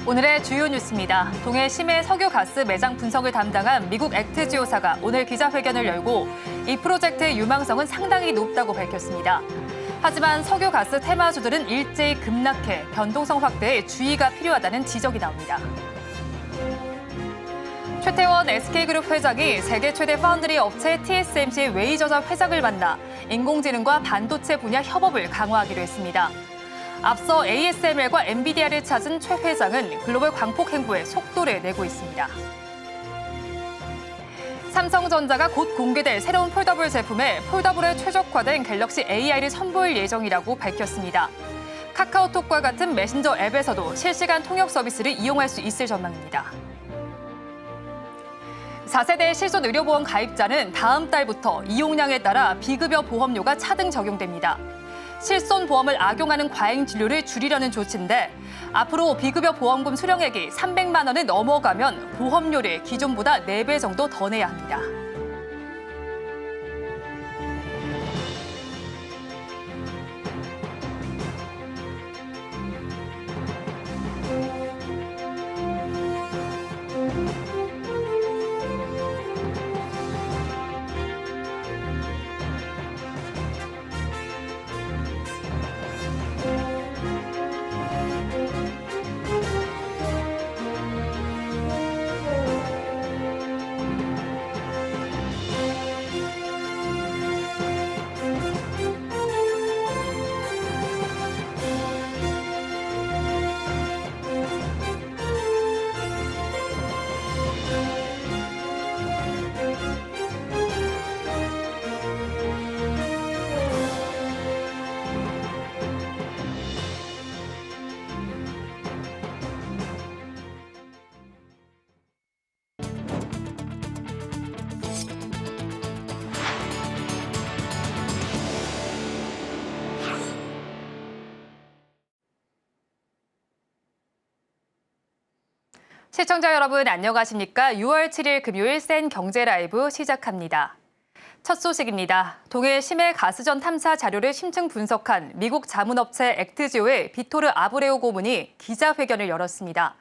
오늘의 주요 뉴스입니다. 동해 심해 석유가스 매장 분석을 담당한 미국 액트지오사가 오늘 기자회견을 열고 이 프로젝트의 유망성은 상당히 높다고 밝혔습니다. 하지만 석유가스 테마주들은 일제히 급락해 변동성 확대에 주의가 필요하다는 지적이 나옵니다. 최태원 SK그룹 회장이 세계 최대 파운드리 업체 TSMC의 웨이 저자 회장을 만나 인공지능과 반도체 분야 협업을 강화하기로 했습니다. 앞서 ASML과 엔비디아를 찾은 최 회장은 글로벌 광폭 행보에 속도를 내고 있습니다. 삼성전자가 곧 공개될 새로운 폴더블 제품에 폴더블에 최적화된 갤럭시 AI를 선보일 예정이라고 밝혔습니다. 카카오톡과 같은 메신저 앱에서도 실시간 통역 서비스를 이용할 수 있을 전망입니다. 4세대 실손 의료보험 가입자는 다음 달부터 이용량에 따라 비급여 보험료가 차등 적용됩니다. 실손 보험을 악용하는 과잉 진료를 줄이려는 조치인데 앞으로 비급여 보험금 수령액이 300만 원을 넘어가면 보험료를 기존보다 4배 정도 더 내야 합니다. 시청자 여러분 안녕하십니까? 6월 7일 금요일 센 경제 라이브 시작합니다. 첫 소식입니다. 동해 심해 가스전 탐사 자료를 심층 분석한 미국 자문업체 액트지오의 비토르 아브레오 고문이 기자회견을 열었습니다.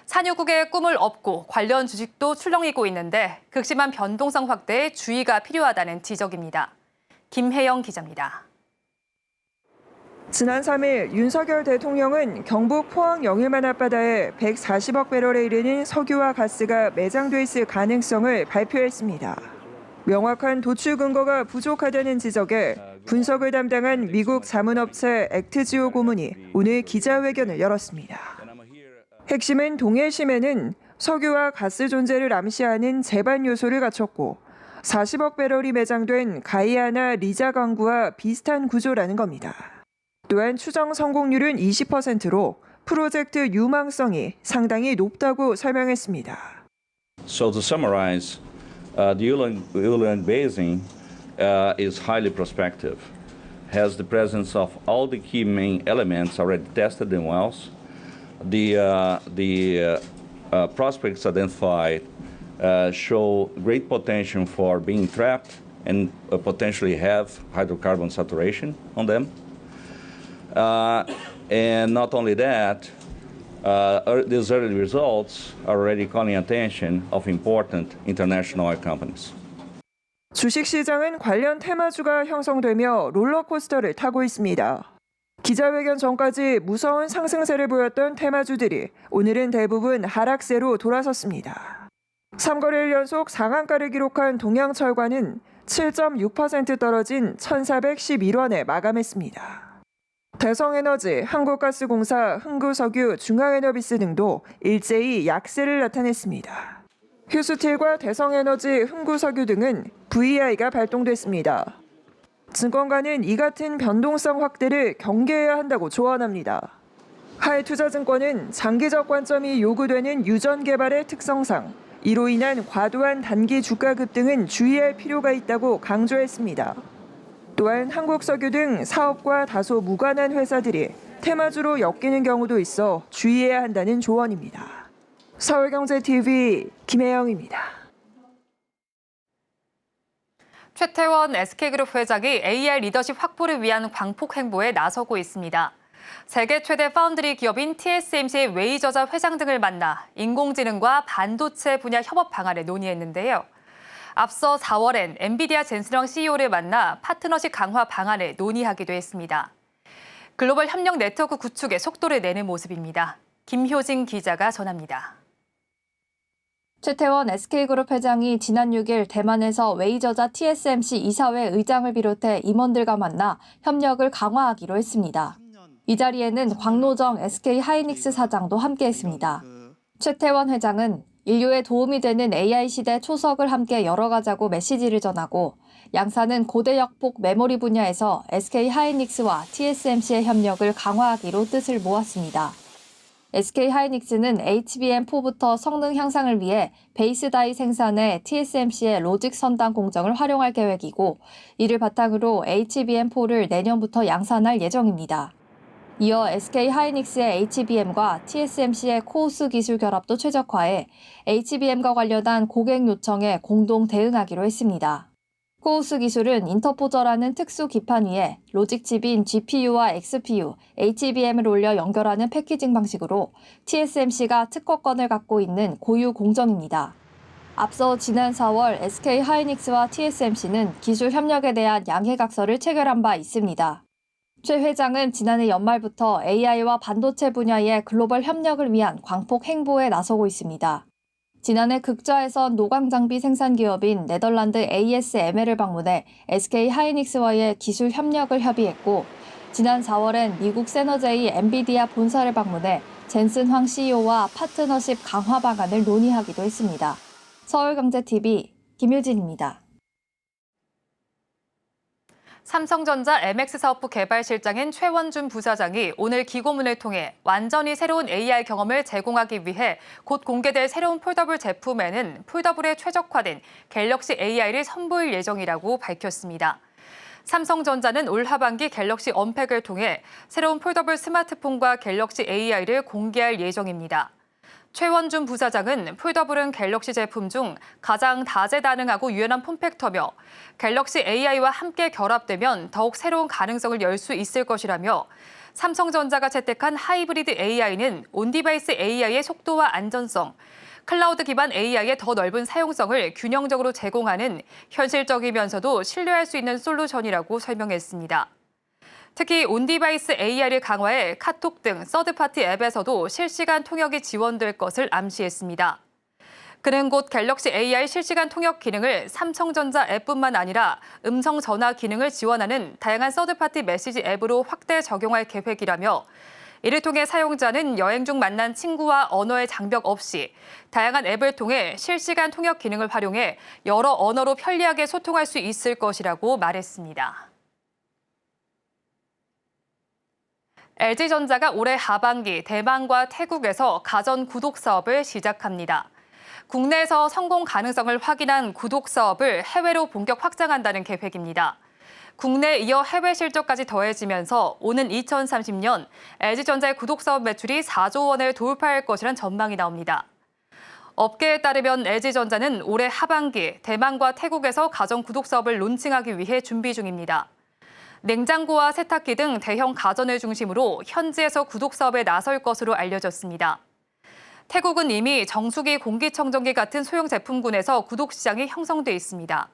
산유국의 꿈을 업고 관련 주식도 출렁이고 있는데 극심한 변동성 확대에 주의가 필요하다는 지적입니다. 김혜영 기자입니다. 지난 3일 윤석열 대통령은 경북 포항 영일만 앞바다에 140억 배럴에 이르는 석유와 가스가 매장돼 있을 가능성을 발표했습니다. 명확한 도출 근거가 부족하다는 지적에 분석을 담당한 미국 자문업체 액트지오 고문이 오늘 기자회견을 열었습니다. 핵심은 동해 심해는 석유와 가스 존재를 암시하는 제반 요소를 갖췄고 40억 배럴이 매장된 가이아나 리자 강구와 비슷한 구조라는 겁니다. 또한 추정 성공률은 20%로 프로젝트 유망성이 상당히 높다고 설명했습니다. So to summarize, the Ulan Basin is highly prospective, has the presence of all the key main elements already tested in wells. The prospects identified show great potential for being trapped and potentially have hydrocarbon saturation on them. And not only that, these early results are already calling attention of important international oil companies. 주식시장은 관련 테마주가 형성되며 롤러코스터를 타고 있습니다. 기자회견 전까지 무서운 상승세를 보였던 테마주들이 오늘은 대부분 하락세로 돌아섰습니다. 3거래일 연속 상한가를 기록한 동양철과는 7.6% 떨어진 1,411원에 마감했습니다. 대성에너지, 한국가스공사, 흥구석유, 중앙에너비스 등도 일제히 약세를 나타냈습니다. 휴스틸과 대성에너지, 흥구석유 등은 VI가 발동됐습니다. 증권가는 이 같은 변동성 확대를 경계해야 한다고 조언합니다. 하이투자증권은 장기적 관점이 요구되는 유전 개발의 특성상 이로 인한 과도한 단기 주가 급등은 주의할 필요가 있다고 강조했습니다. 또한 한국석유 등 사업과 다소 무관한 회사들이 테마주로 엮이는 경우도 있어 주의해야 한다는 조언입니다. 서울경제TV 김혜영입니다. 최태원 SK그룹 회장이 AI 리더십 확보를 위한 광폭 행보에 나서고 있습니다. 세계 최대 파운드리 기업인 TSMC의 웨이 저자 회장 등을 만나 인공지능과 반도체 분야 협업 방안을 논의했는데요. 앞서 4월엔 엔비디아 젠슨왕 CEO를 만나 파트너십 강화 방안을 논의하기도 했습니다. 글로벌 협력 네트워크 구축에 속도를 내는 모습입니다. 김효진 기자가 전합니다. 최태원 SK그룹 회장이 지난 6일 대만에서 웨이 저자 TSMC 이사회 의장을 비롯해 임원들과 만나 협력을 강화하기로 했습니다. 이 자리에는 광노정 SK하이닉스 사장도 함께했습니다. 최태원 회장은 인류에 도움이 되는 AI 시대 초석을 함께 열어가자고 메시지를 전하고 양사는 고대역폭 메모리 분야에서 SK하이닉스와 TSMC의 협력을 강화하기로 뜻을 모았습니다. SK하이닉스는 HBM4부터 성능 향상을 위해 베이스 다이 생산에 TSMC의 로직 선단 공정을 활용할 계획이고 이를 바탕으로 HBM4를 내년부터 양산할 예정입니다. 이어 SK하이닉스의 HBM과 TSMC의 코오스 기술 결합도 최적화해 HBM과 관련한 고객 요청에 공동 대응하기로 했습니다. 코오스 기술은 인터포저라는 특수 기판 위에 로직 칩인 GPU와 XPU, HBM을 올려 연결하는 패키징 방식으로 TSMC가 특허권을 갖고 있는 고유 공정입니다. 앞서 지난 4월 SK하이닉스와 TSMC는 기술 협력에 대한 양해각서를 체결한 바 있습니다. 최 회장은 지난해 연말부터 AI와 반도체 분야의 글로벌 협력을 위한 광폭 행보에 나서고 있습니다. 지난해 극좌에선 노광 장비 생산 기업인 네덜란드 ASML을 방문해 SK하이닉스와의 기술 협력을 협의했고 지난 4월엔 미국 세너제이 엔비디아 본사를 방문해 젠슨 황 CEO와 파트너십 강화 방안을 논의하기도 했습니다. 서울경제TV 김효진입니다. 삼성전자 MX사업부 개발실장인 최원준 부사장이 오늘 기고문을 통해 완전히 새로운 AI 경험을 제공하기 위해 곧 공개될 새로운 폴더블 제품에는 폴더블에 최적화된 갤럭시 AI를 선보일 예정이라고 밝혔습니다. 삼성전자는 올 하반기 갤럭시 언팩을 통해 새로운 폴더블 스마트폰과 갤럭시 AI를 공개할 예정입니다. 최원준 부사장은 폴더블은 갤럭시 제품 중 가장 다재다능하고 유연한 폼팩터며 갤럭시 AI와 함께 결합되면 더욱 새로운 가능성을 열 수 있을 것이라며 삼성전자가 채택한 하이브리드 AI는 온디바이스 AI의 속도와 안전성, 클라우드 기반 AI의 더 넓은 사용성을 균형적으로 제공하는 현실적이면서도 신뢰할 수 있는 솔루션이라고 설명했습니다. 특히 온디바이스 AI를 강화해 카톡 등 서드파티 앱에서도 실시간 통역이 지원될 것을 암시했습니다. 그는 곧 갤럭시 AI 실시간 통역 기능을 삼성전자 앱뿐만 아니라 음성 전화 기능을 지원하는 다양한 서드파티 메시지 앱으로 확대 적용할 계획이라며 이를 통해 사용자는 여행 중 만난 친구와 언어의 장벽 없이 다양한 앱을 통해 실시간 통역 기능을 활용해 여러 언어로 편리하게 소통할 수 있을 것이라고 말했습니다. LG전자가 올해 하반기 대만과 태국에서 가전 구독 사업을 시작합니다. 국내에서 성공 가능성을 확인한 구독 사업을 해외로 본격 확장한다는 계획입니다. 국내에 이어 해외 실적까지 더해지면서 오는 2030년 LG전자의 구독 사업 매출이 4조 원을 돌파할 것이란 전망이 나옵니다. 업계에 따르면 LG전자는 올해 하반기 대만과 태국에서 가전 구독 사업을 론칭하기 위해 준비 중입니다. 냉장고와 세탁기 등 대형 가전을 중심으로 현지에서 구독 사업에 나설 것으로 알려졌습니다. 태국은 이미 정수기, 공기청정기 같은 소형 제품군에서 구독 시장이 형성돼 있습니다.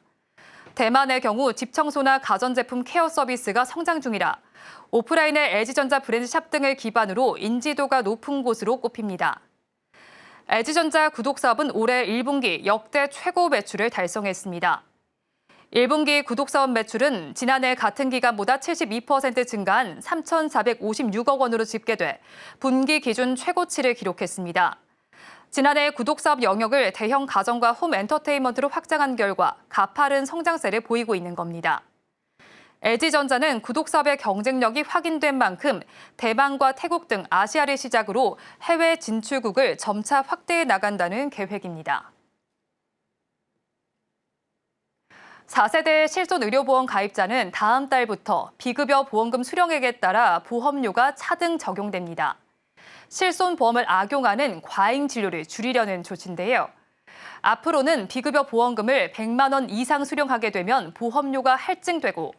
대만의 경우 집 청소나 가전제품 케어 서비스가 성장 중이라 오프라인의 LG전자 브랜드샵 등을 기반으로 인지도가 높은 곳으로 꼽힙니다. LG전자 구독 사업은 올해 1분기 역대 최고 매출을 달성했습니다. 1분기 구독사업 매출은 지난해 같은 기간보다 72% 증가한 3,456억 원으로 집계돼 분기 기준 최고치를 기록했습니다. 지난해 구독사업 영역을 대형 가전과 홈 엔터테인먼트로 확장한 결과 가파른 성장세를 보이고 있는 겁니다. LG전자는 구독사업의 경쟁력이 확인된 만큼 대만과 태국 등 아시아를 시작으로 해외 진출국을 점차 확대해 나간다는 계획입니다. 4세대 실손의료보험 가입자는 다음 달부터 비급여 보험금 수령액에 따라 보험료가 차등 적용됩니다. 실손보험을 악용하는 과잉 진료를 줄이려는 조치인데요. 앞으로는 비급여 보험금을 100만 원 이상 수령하게 되면 보험료가 할증되고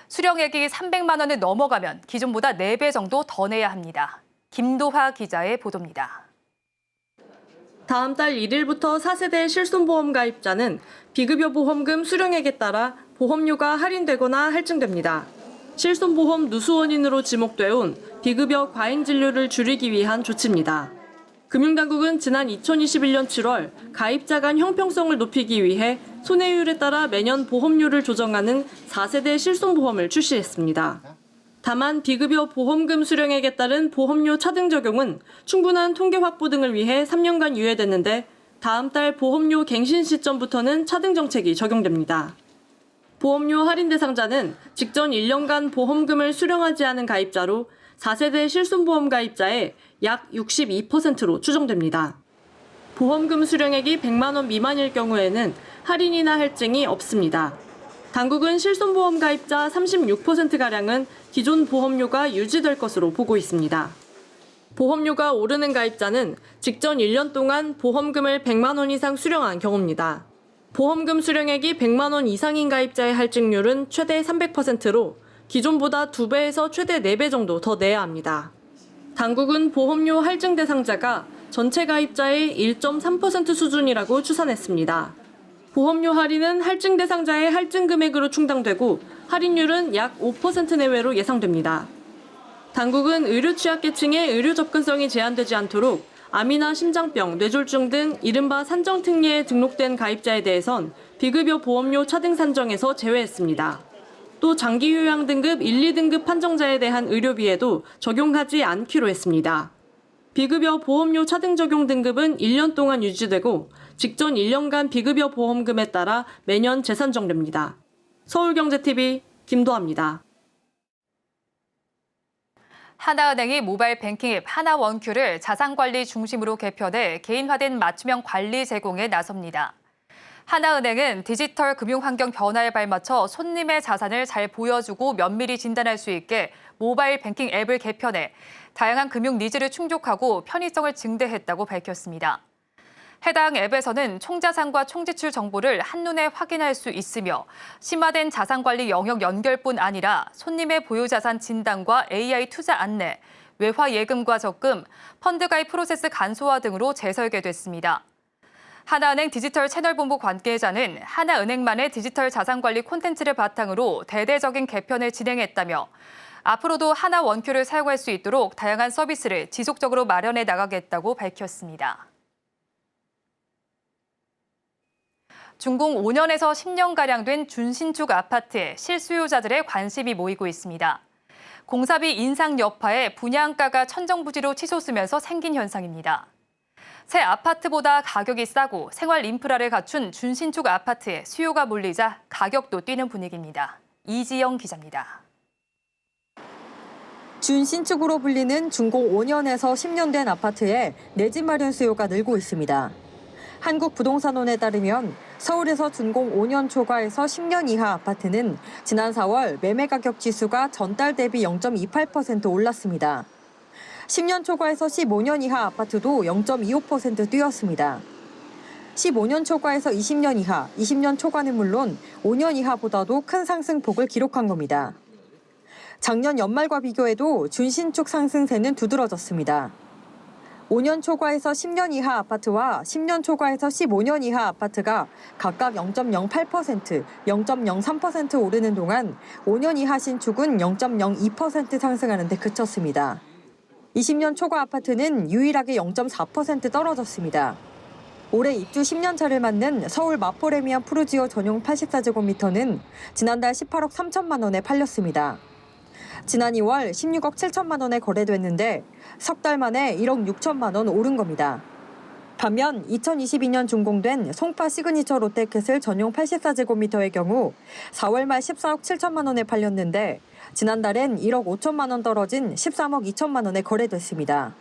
수령액이 300만 원을 넘어가면 기존보다 4배 정도 더 내야 합니다. 김도하 기자의 보도입니다. 다음 달 1일부터 4세대 실손보험 가입자는 비급여 보험금 수령액에 따라 보험료가 할인되거나 할증됩니다. 실손보험 누수 원인으로 지목돼온 비급여 과잉 진료를 줄이기 위한 조치입니다. 금융당국은 지난 2021년 7월 가입자 간 형평성을 높이기 위해 손해율에 따라 매년 보험료를 조정하는 4세대 실손보험을 출시했습니다. 다만 비급여 보험금 수령액에 따른 보험료 차등 적용은 충분한 통계 확보 등을 위해 3년간 유예됐는데 다음 달 보험료 갱신 시점부터는 차등 정책이 적용됩니다. 보험료 할인 대상자는 직전 1년간 보험금을 수령하지 않은 가입자로 4세대 실손보험 가입자의 약 62%로 추정됩니다. 보험금 수령액이 100만 원 미만일 경우에는 할인이나 할증이 없습니다. 당국은 실손보험 가입자 36%가량은 기존 보험료가 유지될 것으로 보고 있습니다. 보험료가 오르는 가입자는 직전 1년 동안 보험금을 100만 원 이상 수령한 경우입니다. 보험금 수령액이 100만 원 이상인 가입자의 할증률은 최대 300%로 기존보다 2배에서 최대 4배 정도 더 내야 합니다. 당국은 보험료 할증 대상자가 전체 가입자의 1.3% 수준이라고 추산했습니다. 보험료 할인은 할증 대상자의 할증 금액으로 충당되고 할인율은 약 5% 내외로 예상됩니다. 당국은 의료 취약계층의 의료 접근성이 제한되지 않도록 암이나 심장병, 뇌졸중 등 이른바 산정특례에 등록된 가입자에 대해선 비급여 보험료 차등 산정에서 제외했습니다. 또 장기 요양 등급 1, 2등급 판정자에 대한 의료비에도 적용하지 않기로 했습니다. 비급여 보험료 차등 적용 등급은 1년 동안 유지되고 직전 1년간 비급여 보험금에 따라 매년 재산정됩니다. 서울경제TV 김도하입니다. 하나은행이 모바일 뱅킹 앱 하나원큐를 자산관리 중심으로 개편해 개인화된 맞춤형 관리 제공에 나섭니다. 하나은행은 디지털 금융환경 변화에 발맞춰 손님의 자산을 잘 보여주고 면밀히 진단할 수 있게 모바일 뱅킹 앱을 개편해 다양한 금융 니즈를 충족하고 편의성을 증대했다고 밝혔습니다. 해당 앱에서는 총자산과 총지출 정보를 한눈에 확인할 수 있으며 심화된 자산관리 영역 연결뿐 아니라 손님의 보유자산 진단과 AI 투자 안내, 외화 예금과 적금, 펀드 가입 프로세스 간소화 등으로 재설계됐습니다. 하나은행 디지털 채널본부 관계자는 하나은행만의 디지털 자산관리 콘텐츠를 바탕으로 대대적인 개편을 진행했다며 앞으로도 하나원큐를 사용할 수 있도록 다양한 서비스를 지속적으로 마련해 나가겠다고 밝혔습니다. 준공 5년에서 10년가량 된 준신축 아파트에 실수요자들의 관심이 모이고 있습니다. 공사비 인상 여파에 분양가가 천정부지로 치솟으면서 생긴 현상입니다. 새 아파트보다 가격이 싸고 생활 인프라를 갖춘 준신축 아파트에 수요가 몰리자 가격도 뛰는 분위기입니다. 이지영 기자입니다. 준신축으로 불리는 준공 5년에서 10년 된 아파트에 내 집 마련 수요가 늘고 있습니다. 한국부동산원에 따르면 서울에서 준공 5년 초과에서 10년 이하 아파트는 지난 4월 매매 가격 지수가 전달 대비 0.28% 올랐습니다. 10년 초과에서 15년 이하 아파트도 0.25% 뛰었습니다. 15년 초과에서 20년 이하, 20년 초과는 물론 5년 이하보다도 큰 상승폭을 기록한 겁니다. 작년 연말과 비교해도 준신축 상승세는 두드러졌습니다. 5년 초과에서 10년 이하 아파트와 10년 초과에서 15년 이하 아파트가 각각 0.08%, 0.03% 오르는 동안 5년 이하 신축은 0.02% 상승하는 데 그쳤습니다. 20년 초과 아파트는 유일하게 0.4% 떨어졌습니다. 올해 입주 10년 차를 맞는 서울 마포레미안 푸르지오 전용 84제곱미터는 지난달 18억 3천만 원에 팔렸습니다. 지난 2월 16억 7천만 원에 거래됐는데 석 달 만에 1억 6천만 원 오른 겁니다. 반면 2022년 준공된 송파 시그니처 롯데캐슬 전용 84제곱미터의 경우 4월 말 14억 7천만 원에 팔렸는데 지난달엔 1억 5천만 원 떨어진 13억 2천만 원에 거래됐습니다.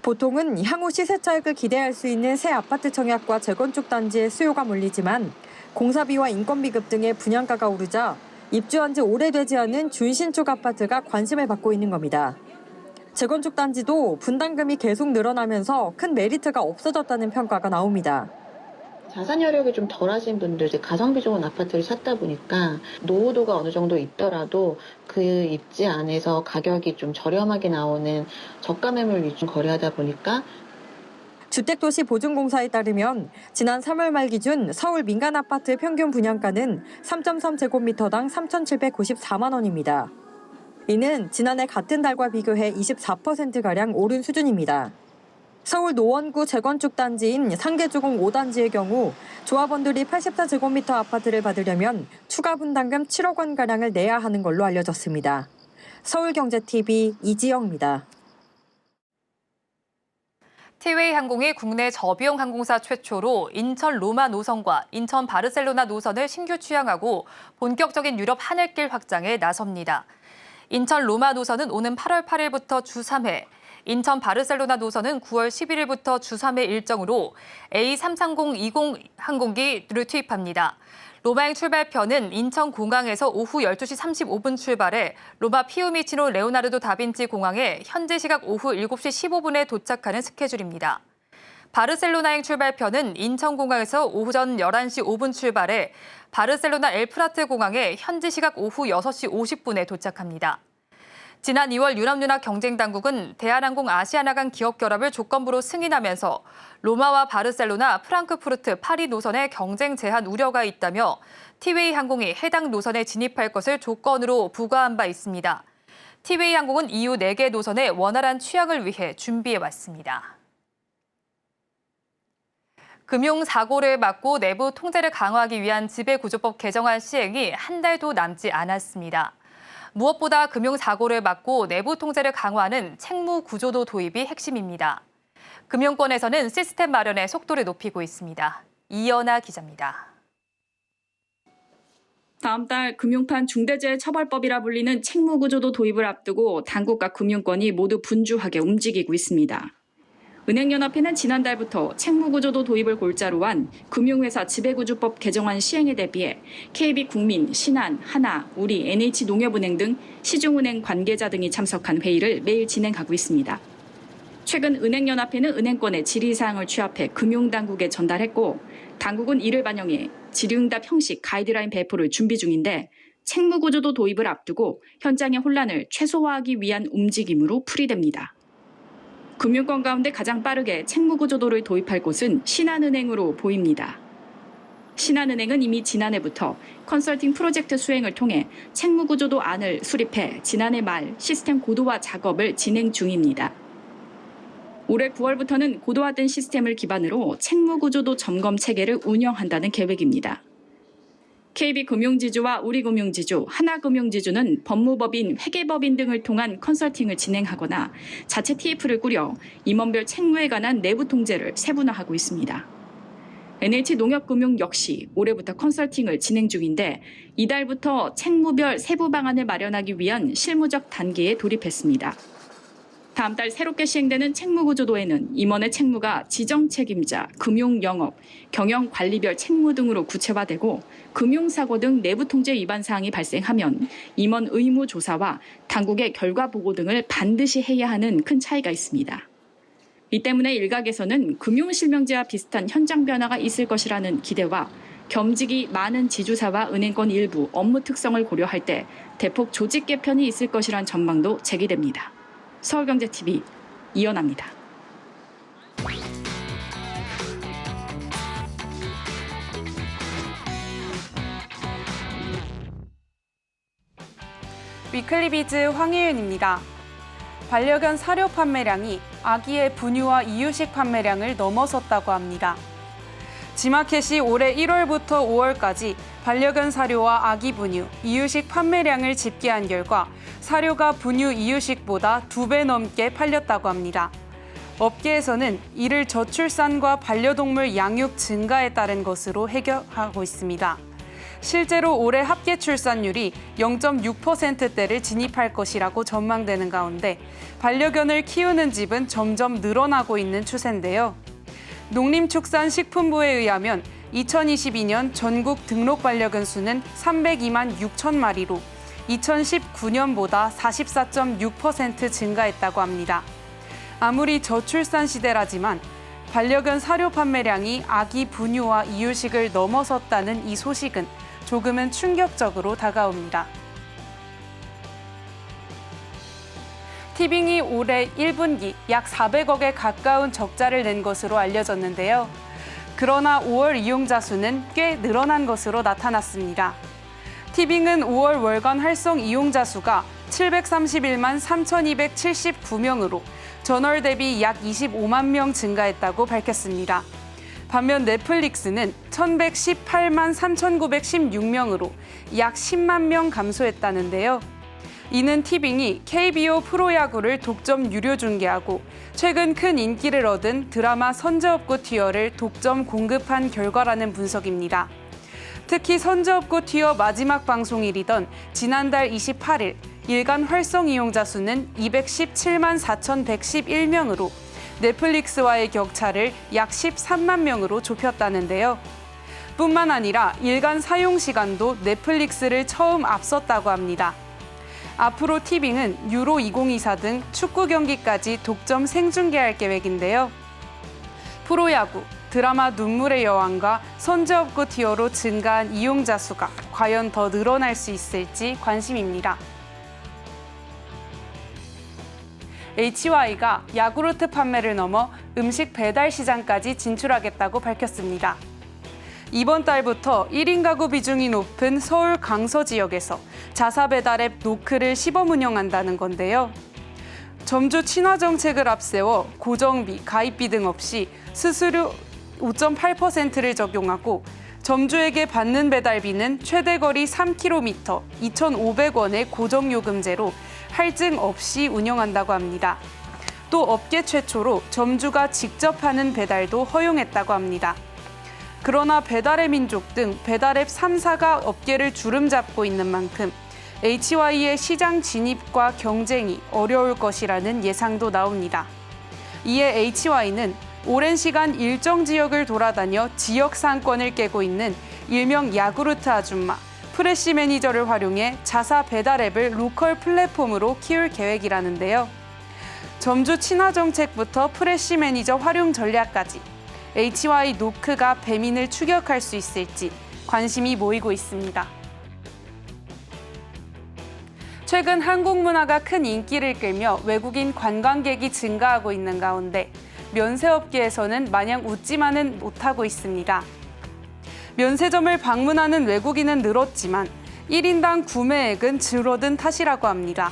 보통은 향후 시세 차익을 기대할 수 있는 새 아파트 청약과 재건축 단지에 수요가 몰리지만 공사비와 인건비급 등의 분양가가 오르자 입주한 지 오래되지 않은 준신축 아파트가 관심을 받고 있는 겁니다. 재건축 단지도 분담금이 계속 늘어나면서 큰 메리트가 없어졌다는 평가가 나옵니다. 자산 여력이 좀 덜하신 분들, 이제 가성비 좋은 아파트를 찾다 보니까 노후도가 어느 정도 있더라도 그 입지 안에서 가격이 좀 저렴하게 나오는 저가 매물 위주 거래하다 보니까 주택도시보증공사에 따르면 지난 3월 말 기준 서울 민간 아파트 평균 분양가는 3.3제곱미터당 3,794만 원입니다. 이는 지난해 같은 달과 비교해 24%가량 오른 수준입니다. 서울 노원구 재건축 단지인 상계주공 5단지의 경우 조합원들이 84제곱미터 아파트를 받으려면 추가 분담금 7억 원가량을 내야 하는 걸로 알려졌습니다. 서울경제TV 이지영입니다. 티웨이 항공이 국내 저비용 항공사 최초로 인천 로마 노선과 인천 바르셀로나 노선을 신규 취항하고 본격적인 유럽 하늘길 확장에 나섭니다. 인천 로마 노선은 오는 8월 8일부터 주 3회, 인천 바르셀로나 노선은 9월 11일부터 주 3회 일정으로 A330-20 항공기를 투입합니다. 로마행 출발편은 인천공항에서 오후 12시 35분 출발해 로마 피우미치노 레오나르도 다빈치 공항에 현지 시각 오후 7시 15분에 도착하는 스케줄입니다. 바르셀로나행 출발편은 인천공항에서 오전 11시 5분 출발해 바르셀로나 엘프라트 공항에 현지 시각 오후 6시 50분에 도착합니다. 지난 2월 유럽연합 경쟁당국은 대한항공 아시아나간 기업결합을 조건부로 승인하면서 로마와 바르셀로나, 프랑크푸르트, 파리 노선의 경쟁 제한 우려가 있다며 티웨이 항공이 해당 노선에 진입할 것을 조건으로 부과한 바 있습니다. 티웨이 항공은 이후 4개 노선의 원활한 취항을 위해 준비해왔습니다. 금융사고를 막고 내부 통제를 강화하기 위한 지배구조법 개정안 시행이 한 달도 남지 않았습니다. 무엇보다 금융사고를 막고 내부 통제를 강화하는 책무구조도 도입이 핵심입니다. 금융권에서는 시스템 마련에 속도를 높이고 있습니다. 이연아 기자입니다. 다음 달 금융판 중대재해처벌법이라 불리는 책무구조도 도입을 앞두고 당국과 금융권이 모두 분주하게 움직이고 있습니다. 은행연합회는 지난달부터 책무구조도 도입을 골자로 한 금융회사 지배구조법 개정안 시행에 대비해 KB국민, 신한, 하나, 우리, NH농협은행 등 시중은행 관계자 등이 참석한 회의를 매일 진행하고 있습니다. 최근 은행연합회는 은행권의 질의사항을 취합해 금융당국에 전달했고 당국은 이를 반영해 질의응답 형식 가이드라인 배포를 준비 중인데 책무구조도 도입을 앞두고 현장의 혼란을 최소화하기 위한 움직임으로 풀이됩니다. 금융권 가운데 가장 빠르게 책무구조도를 도입할 곳은 신한은행으로 보입니다. 신한은행은 이미 지난해부터 컨설팅 프로젝트 수행을 통해 책무구조도 안을 수립해 지난해 말 시스템 고도화 작업을 진행 중입니다. 올해 9월부터는 고도화된 시스템을 기반으로 책무구조도 점검 체계를 운영한다는 계획입니다. KB금융지주와 우리금융지주, 하나금융지주는 법무법인, 회계법인 등을 통한 컨설팅을 진행하거나 자체 TF를 꾸려 임원별 책무에 관한 내부 통제를 세분화하고 있습니다. NH농협금융 역시 올해부터 컨설팅을 진행 중인데 이달부터 책무별 세부 방안을 마련하기 위한 실무적 단계에 돌입했습니다. 다음 달 새롭게 시행되는 책무구조도에는 임원의 책무가 지정 책임자, 금융영업, 경영관리별 책무 등으로 구체화되고 금융사고 등 내부 통제 위반 사항이 발생하면 임원 의무 조사와 당국의 결과 보고 등을 반드시 해야 하는 큰 차이가 있습니다. 이 때문에 일각에서는 금융실명제와 비슷한 현장 변화가 있을 것이라는 기대와 겸직이 많은 지주사와 은행권 일부 업무 특성을 고려할 때 대폭 조직 개편이 있을 것이란 전망도 제기됩니다. 서울경제TV 이연아입니다. 위클리비즈 황희윤입니다. 반려견 사료 판매량이 아기의 분유와 이유식 판매량을 넘어섰다고 합니다. 지마켓이 올해 1월부터 5월까지 반려견 사료와 아기 분유, 이유식 판매량을 집계한 결과 사료가 분유, 이유식보다 2배 넘게 팔렸다고 합니다. 업계에서는 이를 저출산과 반려동물 양육 증가에 따른 것으로 해석하고 있습니다. 실제로 올해 합계 출산율이 0.6%대를 진입할 것이라고 전망되는 가운데 반려견을 키우는 집은 점점 늘어나고 있는 추세인데요. 농림축산식품부에 의하면 2022년 전국 등록 반려견 수는 302만 6천 마리로 2019년보다 44.6% 증가했다고 합니다. 아무리 저출산 시대라지만 반려견 사료 판매량이 아기 분유와 이유식을 넘어섰다는 이 소식은 조금은 충격적으로 다가옵니다. 티빙이 올해 1분기 약 400억에 가까운 적자를 낸 것으로 알려졌는데요. 그러나 5월 이용자 수는 꽤 늘어난 것으로 나타났습니다. 티빙은 5월 월간 활성 이용자 수가 731만 3,279명으로 전월 대비 약 25만 명 증가했다고 밝혔습니다. 반면 넷플릭스는 1,118만 3,916명으로 약 10만 명 감소했다는데요. 이는 티빙이 KBO 프로야구를 독점 유료 중계하고 최근 큰 인기를 얻은 드라마 선제업고 티어를 독점 공급한 결과라는 분석입니다. 특히 선제업고 티어 마지막 방송일이던 지난달 28일 일간 활성 이용자 수는 217만 4,111명으로 넷플릭스와의 격차를 약 13만 명으로 좁혔다는데요. 뿐만 아니라 일간 사용 시간도 넷플릭스를 처음 앞섰다고 합니다. 앞으로 티빙은 유로 2024 등 축구 경기까지 독점 생중계할 계획인데요. 프로야구, 드라마 눈물의 여왕과 선제업고 티어로 증가한 이용자 수가 과연 더 늘어날 수 있을지 관심입니다. HY가 야구르트 판매를 넘어 음식 배달 시장까지 진출하겠다고 밝혔습니다. 이번 달부터 1인 가구 비중이 높은 서울 강서 지역에서 자사 배달 앱 노크를 시범 운영한다는 건데요. 점주 친화 정책을 앞세워 고정비, 가입비 등 없이 수수료 5.8%를 적용하고 점주에게 받는 배달비는 최대 거리 3km 2,500원의 고정요금제로 할증 없이 운영한다고 합니다. 또 업계 최초로 점주가 직접 하는 배달도 허용했다고 합니다. 그러나 배달의 민족 등 배달앱 3사가 업계를 주름잡고 있는 만큼 HY의 시장 진입과 경쟁이 어려울 것이라는 예상도 나옵니다. 이에 HY는 오랜 시간 일정 지역을 돌아다녀 지역 상권을 깨고 있는 일명 야구르트 아줌마, 프레시 매니저를 활용해 자사 배달앱을 로컬 플랫폼으로 키울 계획이라는데요. 점주 친화 정책부터 프레시 매니저 활용 전략까지 HY 노크가 배민을 추격할 수 있을지 관심이 모이고 있습니다. 최근 한국 문화가 큰 인기를 끌며 외국인 관광객이 증가하고 있는 가운데 면세업계에서는 마냥 웃지만은 못하고 있습니다. 면세점을 방문하는 외국인은 늘었지만 1인당 구매액은 줄어든 탓이라고 합니다.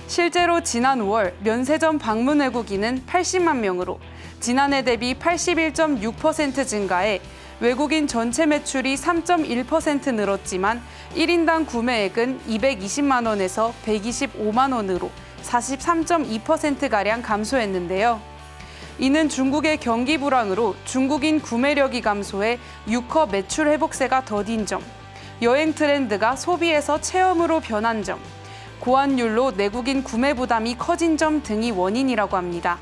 실제로 지난 5월 면세점 방문 외국인은 80만 명으로 지난해 대비 81.6% 증가해 외국인 전체 매출이 3.1% 늘었지만 1인당 구매액은 220만 원에서 125만 원으로 43.2%가량 감소했는데요. 이는 중국의 경기 불황으로 중국인 구매력이 감소해 유커 매출 회복세가 더딘 점, 여행 트렌드가 소비에서 체험으로 변한 점, 고환율로 내국인 구매 부담이 커진 점 등이 원인이라고 합니다.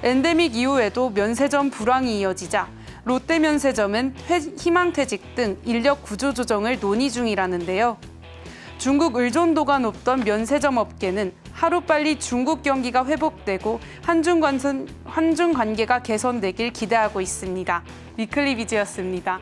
엔데믹 이후에도 면세점 불황이 이어지자 롯데 면세점은 희망퇴직 등 인력 구조 조정을 논의 중이라는데요. 중국 의존도가 높던 면세점 업계는 하루빨리 중국 경기가 회복되고 한중 관계가 개선되길 기대하고 있습니다. 위클리 비즈였습니다.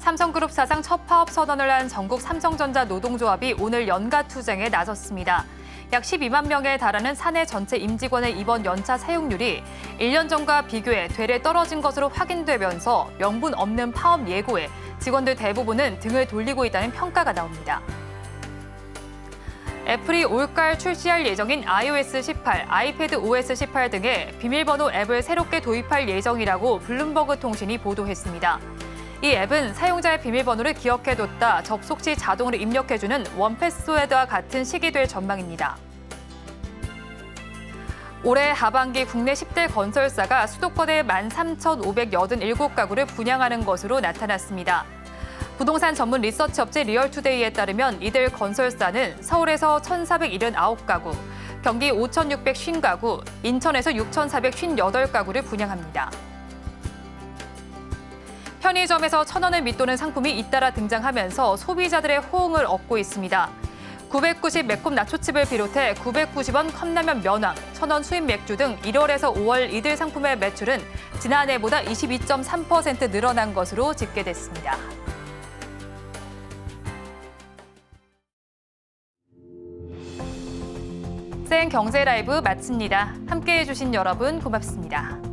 삼성그룹 사상 첫 파업 선언을 한 전국 삼성전자 노동조합이 오늘 연가 투쟁에 나섰습니다. 약 12만 명에 달하는 사내 전체 임직원의 이번 연차 사용률이 1년 전과 비교해 되레 떨어진 것으로 확인되면서 명분 없는 파업 예고에 직원들 대부분은 등을 돌리고 있다는 평가가 나옵니다. 애플이 올가을 출시할 예정인 iOS 18, 아이패드 OS 18 등의 비밀번호 앱을 새롭게 도입할 예정이라고 블룸버그 통신이 보도했습니다. 이 앱은 사용자의 비밀번호를 기억해뒀다 접속 시 자동으로 입력해주는 원패스워드와 같은 식이 될 전망입니다. 올해 하반기 국내 10대 건설사가 수도권의 13,587가구를 분양하는 것으로 나타났습니다. 부동산 전문 리서치 업체 리얼투데이에 따르면 이들 건설사는 서울에서 1,479가구, 경기 5,650가구, 인천에서 6,458가구를 분양합니다. 편의점에서 1,000원을 밑도는 상품이 잇따라 등장하면서 소비자들의 호응을 얻고 있습니다. 990 매콤 나초칩을 비롯해 990원 컵라면 면왕, 1,000원 수입 맥주 등 1월에서 5월 이들 상품의 매출은 지난해보다 22.3% 늘어난 것으로 집계됐습니다. 센 경제 라이브 마칩니다. 함께해 주신 여러분 고맙습니다.